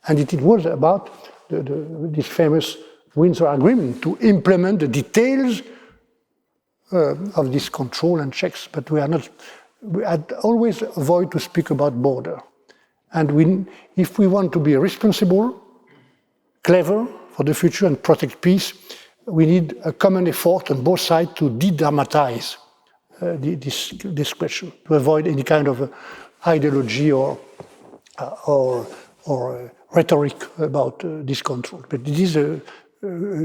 And it was about this famous Windsor Agreement to implement the details of this control and checks. But we had always avoid to speak about border. And if we want to be responsible, clever for the future and protect peace, we need a common effort on both sides to de-dramatize this question, to avoid any kind of ideology or rhetoric about this control. But it is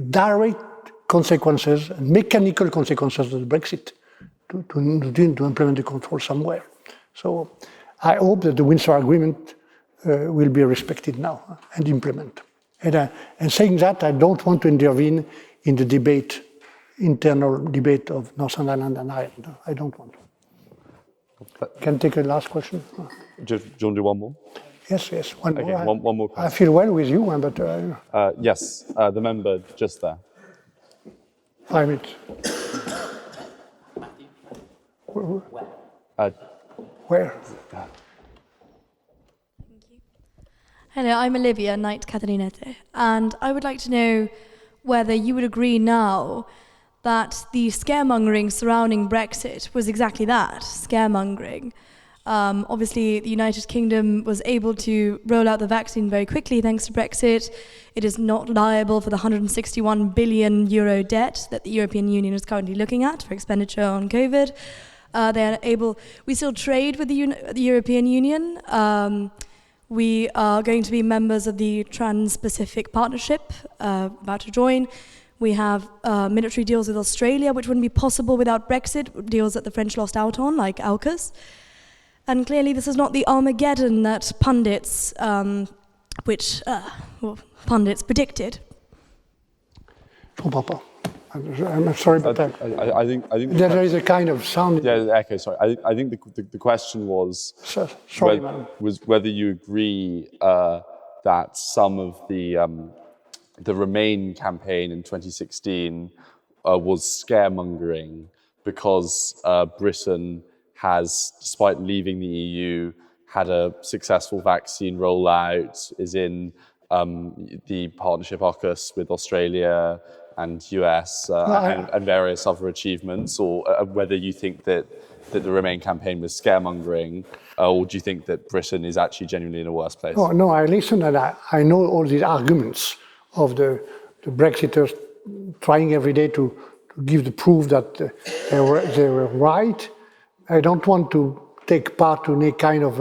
direct consequences, mechanical consequences of the Brexit to implement the control somewhere. So I hope that the Windsor Agreement will be respected now and implemented. And saying that, I don't want to intervene in the debate, internal debate of Northern Ireland and Ireland. I don't want to. Can I take a last question? Do you want to do one more? Yes, one more. Okay, one more question. I feel well with you, but... yes, the member just there. 5 minutes. Where? Hello, I'm Olivia, Knight Catarinete, and I would like to know whether you would agree now that the scaremongering surrounding Brexit was exactly that, scaremongering. Obviously, the United Kingdom was able to roll out the vaccine very quickly thanks to Brexit. It is not liable for the 161 billion euro debt that the European Union is currently looking at for expenditure on COVID. They are able. We still trade with the European Union. We are going to be members of the Trans-Pacific Partnership, about to join. We have military deals with Australia, which wouldn't be possible without Brexit, deals that the French lost out on, like AUKUS. And clearly this is not the Armageddon that pundits, pundits predicted. I'm sorry, but I think there is a kind of sound. Yeah, the echo. Sorry, I think the question was whether you agree that some of the Remain campaign in 2016 was scaremongering because Britain has, despite leaving the EU, had a successful vaccine rollout, is in the partnership AUKUS with Australia and US and various other achievements, or whether you think that the Remain campaign was scaremongering, or do you think that Britain is actually genuinely in a worse place? Oh, no, I listen and I know all these arguments of the Brexiters trying every day to give the proof that they were right. I don't want to take part in any kind of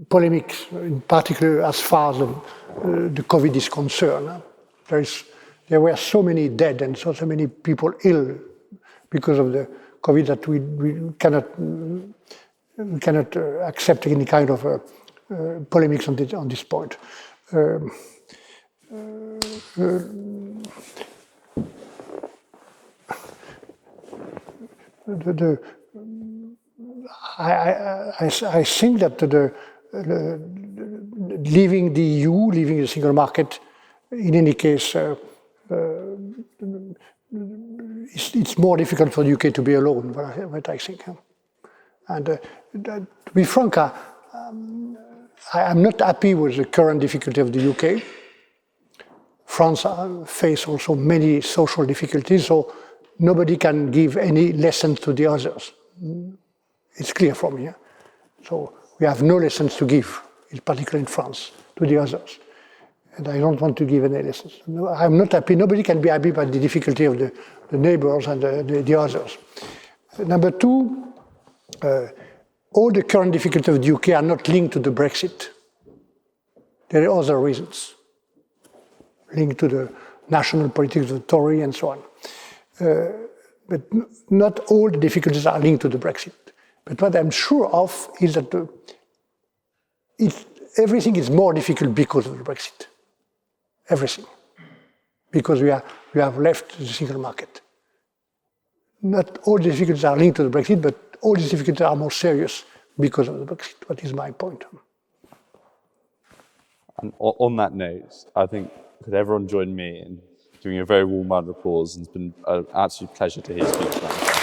polemics, in particular as far as the COVID is concerned. There were so many dead and so many people ill because of the COVID that we cannot accept any kind of polemics on this point. I think that leaving the EU, leaving the single market, in any case, it's more difficult for the UK to be alone, what I think. And to be frank, I'm not happy with the current difficulty of the UK. France face also many social difficulties, so nobody can give any lessons to the others. It's clear from here. So we have no lessons to give, in particular in France, to the others. And I don't want to give any lessons. No, I'm not happy. Nobody can be happy by the difficulty of the neighbors and the others. Number two, all the current difficulties of the UK are not linked to the Brexit. There are other reasons, linked to the national politics of the Tory and so on. But not all the difficulties are linked to the Brexit. But what I'm sure of is that everything is more difficult because of the Brexit. Everything. Because we have left the single market. Not all the difficulties are linked to the Brexit, but all these difficulties are more serious because of the Brexit. What is my point? And on that note, I think could everyone join me in giving a very warm round of applause? And it's been an absolute pleasure to hear you speak tonight.